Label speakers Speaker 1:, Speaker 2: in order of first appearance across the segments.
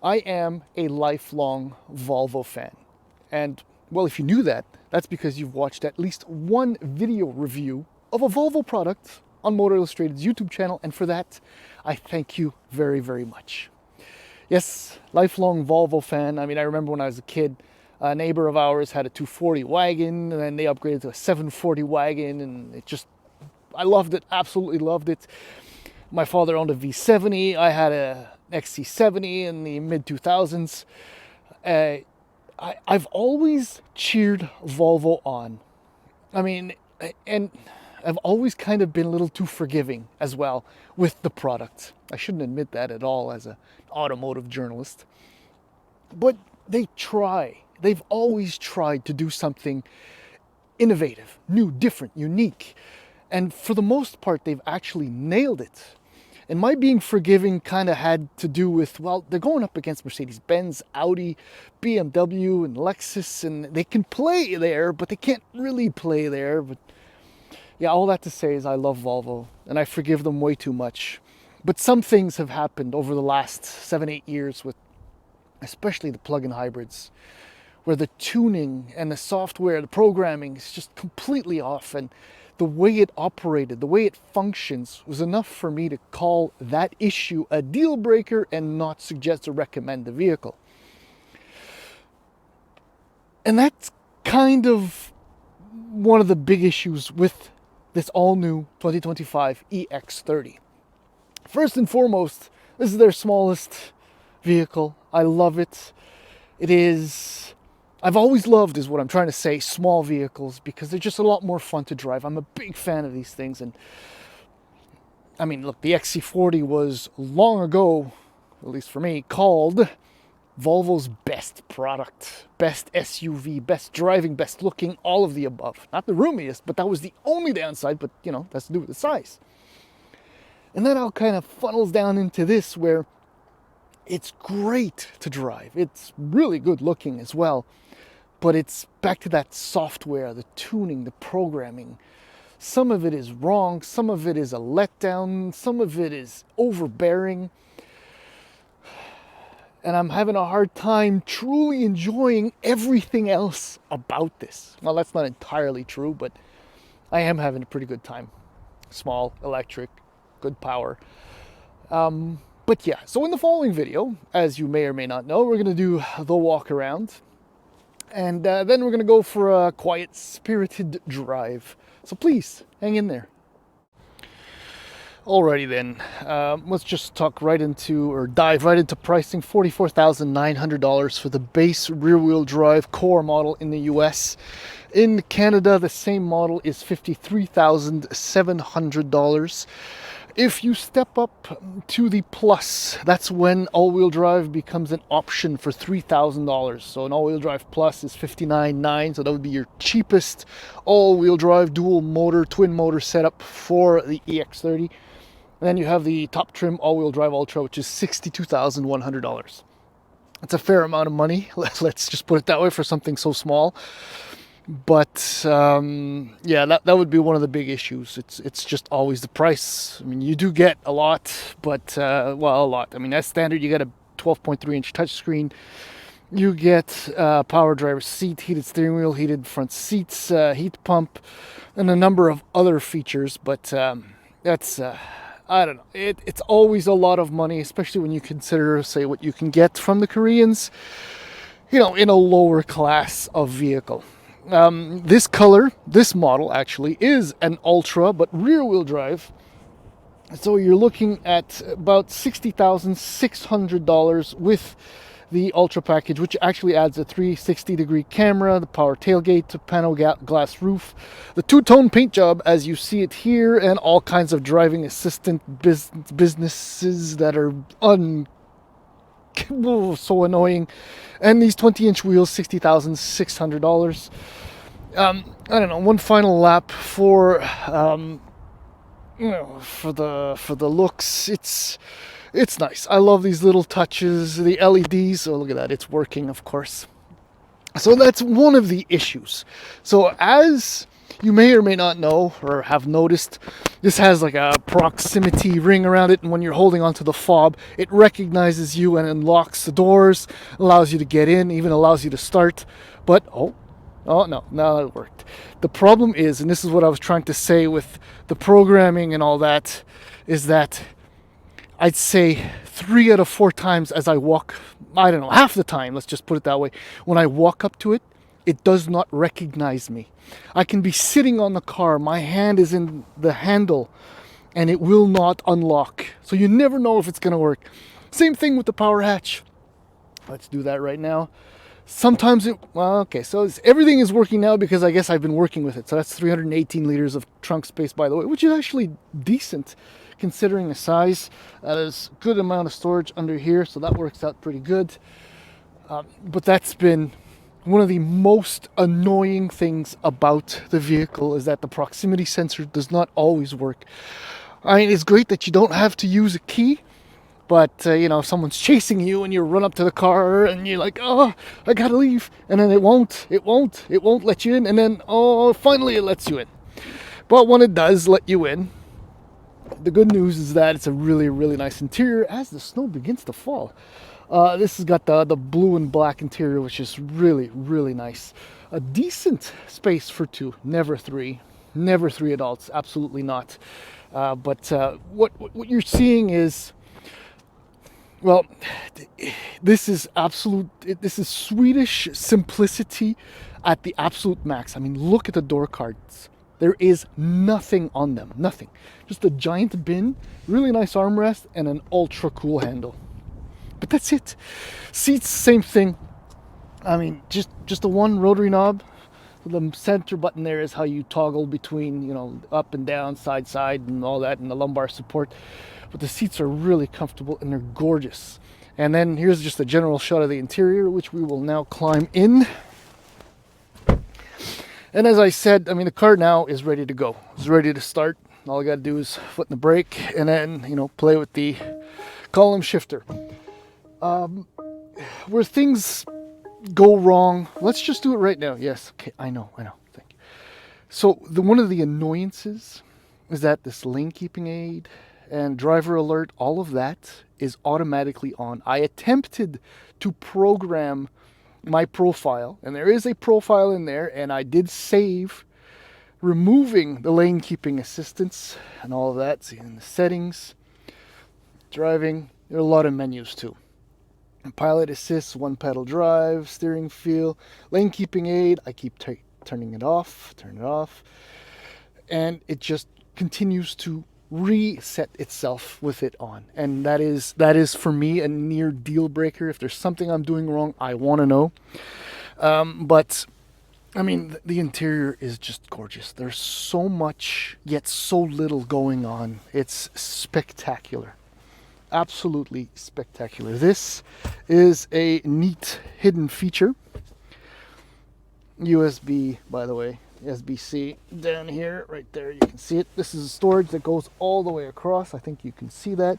Speaker 1: I am a lifelong Volvo fan. And, well, if you knew that, that's because you've watched at least one video review of a Volvo product on Motor Illustrated's YouTube channel, and for that, I thank you very, very much. Yes, lifelong Volvo fan. I mean, I remember when I was a kid, a neighbor of ours had a 240 wagon, and then they upgraded to a 740 wagon, and I loved it, absolutely loved it. My father owned a V70. I had a XC70 in the mid 2000s. I've always cheered Volvo on. I mean, and I've always kind of been a little too forgiving as well with the product. I shouldn't admit that at all as an automotive journalist. But they try. They've always tried to do something innovative, new, different, unique. And for the most part, they've actually nailed it. And my being forgiving kind of had to do with, well, they're going up against Mercedes-Benz, Audi, BMW, and Lexus, and they can play there, but they can't really play there. But yeah, all that to say is I love Volvo, and I forgive them way too much. But some things have happened over the last 7-8 years with especially the plug-in hybrids, where the tuning and the software, the programming is just completely off, and the way it operated, the way it functions was enough for me to call that issue a deal breaker and not suggest or recommend the vehicle. And that's kind of one of the big issues with this all-new 2025 EX30. First and foremost, this is their smallest vehicle. I love it. I've always loved, is what I'm trying to say, small vehicles, because they're just a lot more fun to drive. I'm a big fan of these things. And I mean, look, the XC40 was long ago, at least for me, called Volvo's best product, best SUV, best driving, best looking, all of the above. Not the roomiest, but that was the only downside, but you know, that's to do with the size. And that all kind of funnels down into this, where it's great to drive. It's really good looking as well. But it's back to that software, the tuning, the programming. Some of it is wrong, some of it is a letdown, some of it is overbearing. And I'm having a hard time truly enjoying everything else about this. Well, that's not entirely true, but I am having a pretty good time. Small, electric, good power. But yeah, so in the following video, as you may or may not know, we're going to do the walk around. And then we're going to go for a quiet, spirited drive. So please, hang in there. Alrighty then, let's just dive right into pricing. $44,900 for the base rear-wheel drive core model in the US. In Canada, the same model is $53,700. If you step up to the Plus, that's when all-wheel drive becomes an option for $3,000. So an all-wheel drive Plus is $59,900, so that would be your cheapest all-wheel drive dual motor, twin motor setup for the EX30. And then you have the top trim all-wheel drive Ultra, which is $62,100. That's a fair amount of money, let's just put it that way, for something so small. But yeah, that would be one of the big issues. It's just always the price. I mean, you do get a lot, but well, a lot. I mean, as standard, you get a 12.3-inch touchscreen. You get power driver's seat, heated steering wheel, heated front seats, heat pump, and a number of other features. But that's I don't know. It's always a lot of money, especially when you consider, say, what you can get from the Koreans, you know, in a lower class of vehicle. This model actually is an Ultra, but rear-wheel drive. So you're looking at about $60,600 with the Ultra package, which actually adds a 360-degree camera, the power tailgate, the panel glass roof, the two-tone paint job as you see it here, and all kinds of driving assistant businesses that are so annoying. And these 20-inch wheels, $60,600. I don't know. One final lap for for the looks. It's nice. I love these little touches. The LEDs. Oh, look at that! It's working, of course. So that's one of the issues. So as You may or may not know or have noticed this has like a proximity ring around it, and when you're holding onto the fob, it recognizes you and unlocks the doors, allows you to get in, even allows you to start. But oh no, now it worked. The problem is, and this is what I was trying to say with the programming and all that, is that I'd say 3 out of 4 times as I walk, I don't know, half the time, let's just put it that way, when I walk up to it, it does not recognize me. I can be sitting on the car, my hand is in the handle, and it will not unlock. So you never know if it's going to work. Same thing with the power hatch. Let's do that right now. Sometimes so everything is working now because I guess I've been working with it. So that's 318 liters of trunk space, by the way, which is actually decent considering the size. That is a good amount of storage under here, so that works out pretty good. But that's been one of the most annoying things about the vehicle, is that the proximity sensor does not always work. I mean, it's great that you don't have to use a key, but if someone's chasing you and you run up to the car and you're like, oh, I gotta leave, and then it won't let you in, and then finally it lets you in. But when it does let you in, the good news is that it's a really, really nice interior as the snow begins to fall. This has got the blue and black interior, which is really, really nice. A decent space for 2, never 3. Never 3 adults, absolutely not. But what you're seeing is, well, this is Swedish simplicity at the absolute max. I mean, look at the door cards. There is nothing on them, nothing. Just a giant bin, really nice armrest, and an ultra cool handle. But that's it. Seats, same thing. I mean, just the one rotary knob. The center button there is how you toggle between, up and down, side, and all that, and the lumbar support. But the seats are really comfortable and they're gorgeous. And then here's just a general shot of the interior, which we will now climb in. And as I said, I mean, the car now is ready to go. It's ready to start. All I got to do is foot in the brake and then, play with the column shifter. Where things go wrong, let's just do it right now. Yes, okay, I know, thank you. So one of the annoyances is that this lane keeping aid and driver alert, all of that is automatically on. I attempted to program my profile, and there is a profile in there, and I did save removing the lane keeping assistance and all of that. See, in the settings, driving, there are a lot of menus too. Pilot assist, 1 pedal drive, steering feel, lane keeping aid, I keep turning it off, and it just continues to reset itself with it on. And that is for me a near deal breaker. If there's something I'm doing wrong, I want to know. But I mean, the interior is just gorgeous. There's so much yet so little going on. It's spectacular. Absolutely spectacular. This is a neat hidden feature. USB, by the way, USB-C down here, right there, you can see it. This is a storage that goes all the way across. I think you can see that.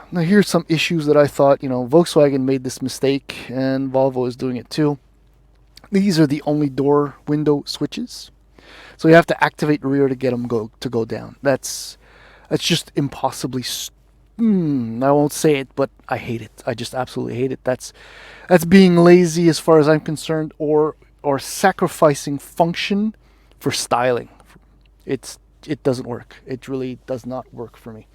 Speaker 1: Now here's some issues that I thought, Volkswagen made this mistake and Volvo is doing it too. These are the only door window switches. So you have to activate rear to get them to go down. That's just impossibly, I won't say it, but I hate it. I just absolutely hate it. That's being lazy as far as I'm concerned, or sacrificing function for styling. It doesn't work. It really does not work for me.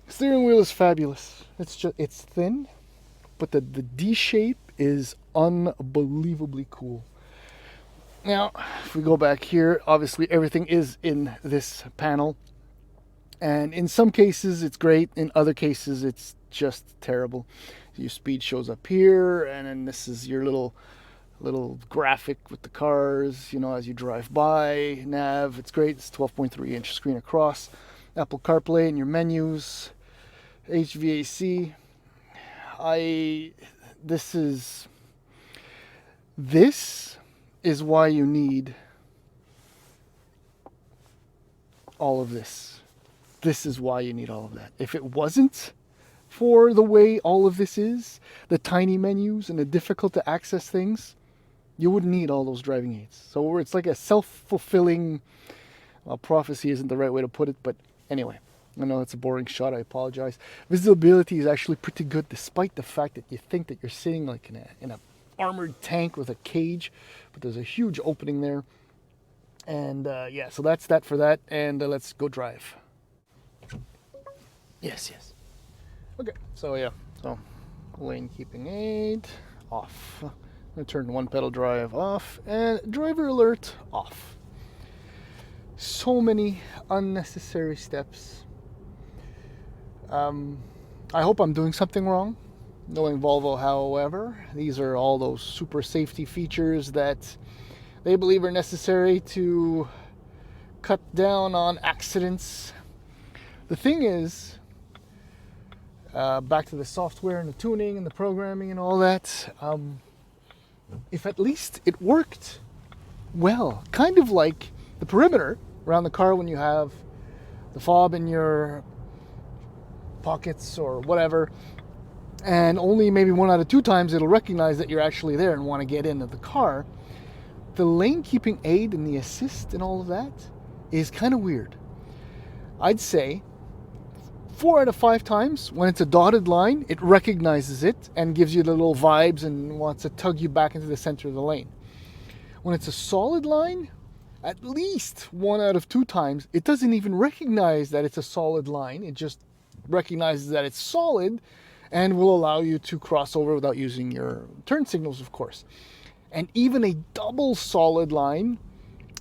Speaker 1: Steering wheel is fabulous. It's thin, but the D shape is unbelievably cool. Now, if we go back here, obviously everything is in this panel. And in some cases it's great, in other cases it's just terrible. Your speed shows up here, and then this is your little graphic with the cars, as you drive by, nav. It's great. It's 12.3 inch screen across. Apple CarPlay and your menus, HVAC. This is why you need all of this. This is why you need all of that. If it wasn't for the way all of this is, the tiny menus and the difficult to access things, you wouldn't need all those driving aids. So it's like a self-fulfilling, well, prophecy isn't the right way to put it, but anyway, I know it's a boring shot, I apologize. Visibility is actually pretty good, despite the fact that you think that you're sitting like in a armored tank with a cage, but there's a huge opening there. And yeah, so that's that for that, and let's go drive. Yes, yes. Okay, so yeah, so lane keeping aid off. I'm gonna turn one pedal drive off and driver alert off. So many unnecessary steps. I hope I'm doing something wrong. Knowing Volvo, however, these are all those super safety features that they believe are necessary to cut down on accidents. The thing is, back to the software and the tuning and the programming and all that, if at least it worked well, kind of like the perimeter around the car when you have the fob in your pockets or whatever, and only maybe 1 out of 2 times it'll recognize that you're actually there and want to get into the car. The lane keeping aid and the assist and all of that is kind of weird. I'd say 4 out of 5 times when it's a dotted line, it recognizes it and gives you the little vibes and wants to tug you back into the center of the lane. When it's a solid line, at least 1 out of 2 times, it doesn't even recognize that it's a solid line. It just recognizes that it's solid and will allow you to cross over without using your turn signals, of course. And even a double solid line,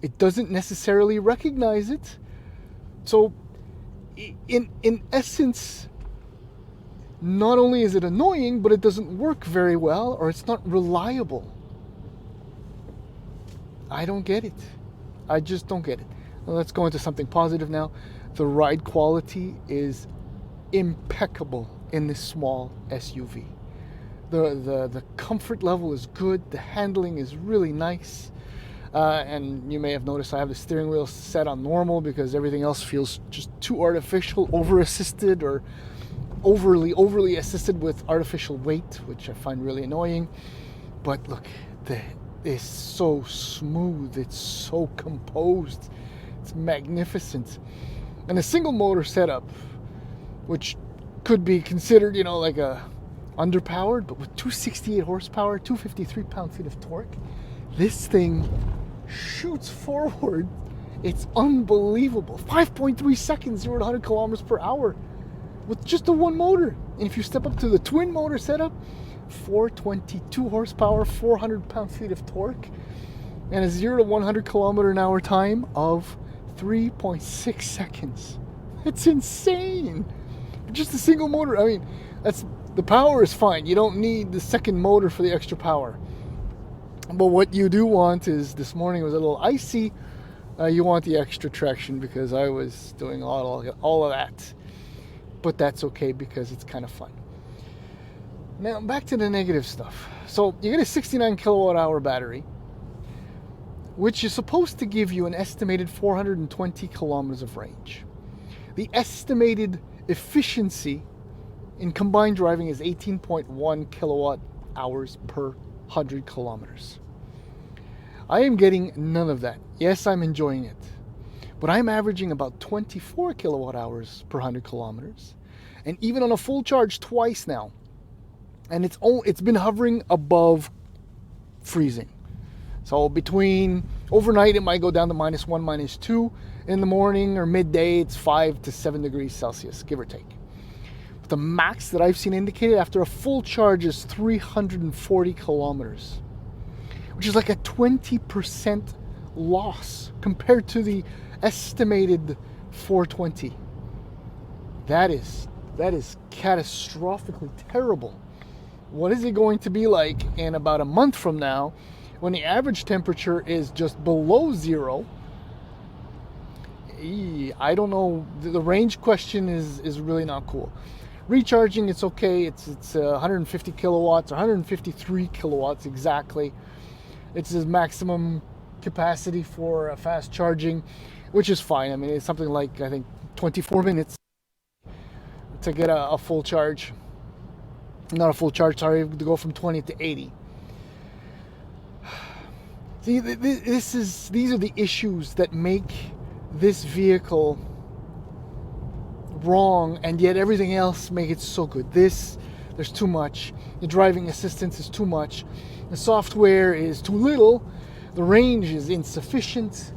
Speaker 1: it doesn't necessarily recognize it. So in essence, not only is it annoying, but it doesn't work very well, or it's not reliable. I don't get it. I just don't get it. Well, let's go into something positive now. The ride quality is impeccable in this small SUV. The comfort level is good. The handling is really nice. And you may have noticed I have the steering wheel set on normal because everything else feels just too artificial, over-assisted, or overly assisted with artificial weight, which I find really annoying. But look, it's so smooth. It's so composed. It's magnificent. And a single motor setup, which could be considered, like a underpowered, but with 268 horsepower, 253 pound-feet of torque, this thing shoots forward. It's unbelievable. 5.3 seconds, 0 to 100 kilometers per hour with just the one motor. And if you step up to the twin motor setup, 422 horsepower, 400 pound-feet of torque, and a 0 to 100 kilometer an hour time of 3.6 seconds. It's insane. Just a single motor. I mean, the power is fine. You don't need the second motor for the extra power. But what you do want is, this morning it was a little icy, you want the extra traction, because I was doing all of that. But that's okay because it's kind of fun. Now back to the negative stuff. So you get a 69 kilowatt hour battery, which is supposed to give you an estimated 420 kilometers of range. The estimated efficiency in combined driving is 18.1 kilowatt hours per 100 kilometers. I am getting none of that. Yes, I'm enjoying it, but I'm averaging about 24 kilowatt hours per 100 kilometers, and even on a full charge twice now, and it's been hovering above freezing. So between overnight, it might go down to -1, -2. In the morning or midday, it's 5 to 7 degrees Celsius, give or take. But the max that I've seen indicated after a full charge is 340 kilometers, which is like a 20% loss compared to the estimated 420. That is catastrophically terrible. What is it going to be like in about a month from now, when the average temperature is just below 0? I don't know. The range question is really not cool. Recharging, it's okay. It's 150 kilowatts, 153 kilowatts exactly. It's the maximum capacity for fast charging, which is fine. I mean, it's something like, I think, 24 minutes to get a full charge. Not a full charge, sorry, to go from 20 to 80. See, these are the issues that make this vehicle wrong, and yet everything else make it so good. There's too much. The driving assistance is too much. The software is too little. The range is insufficient.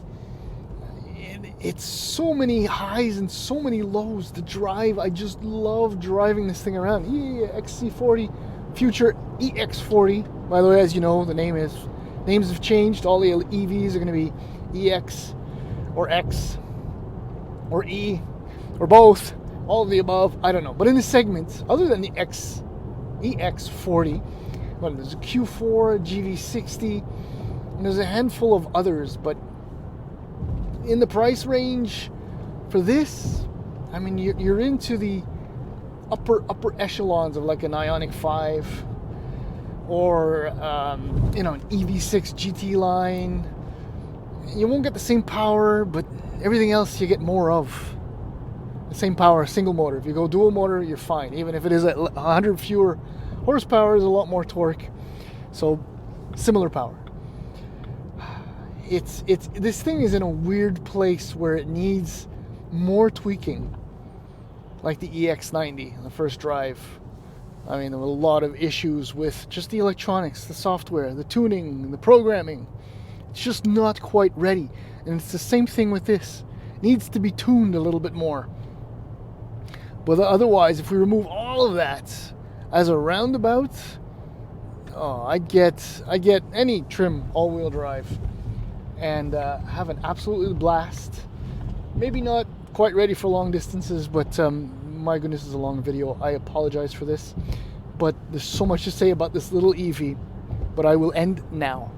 Speaker 1: It's so many highs and so many lows to drive. I just love driving this thing around. EX30, future EX40. By the way, as you know, names have changed. All the EVs are going to be EX or X or E or both. All of the above. I don't know. But in the segment, other than the EX40, well, there's a Q4, GV60, and there's a handful of others. But in the price range for this, I mean, you're into the upper echelons of like an Ioniq 5 or an EV6 GT line. You won't get the same power, but everything else you get more of. The same power, single motor. If you go dual motor, you're fine. Even if it is at 100 fewer horsepower, there's a lot more torque. So similar power. This thing is in a weird place where it needs more tweaking, like the EX90, the first drive. I mean, there were a lot of issues with just the electronics, the software, the tuning, the programming. It's just not quite ready. And it's the same thing with this. It needs to be tuned a little bit more. But otherwise, if we remove all of that as a roundabout, I get any trim all-wheel drive and have an absolute blast. Maybe not quite ready for long distances, but my goodness, is a long video. I apologize for this, but there's so much to say about this little EV, but I will end now.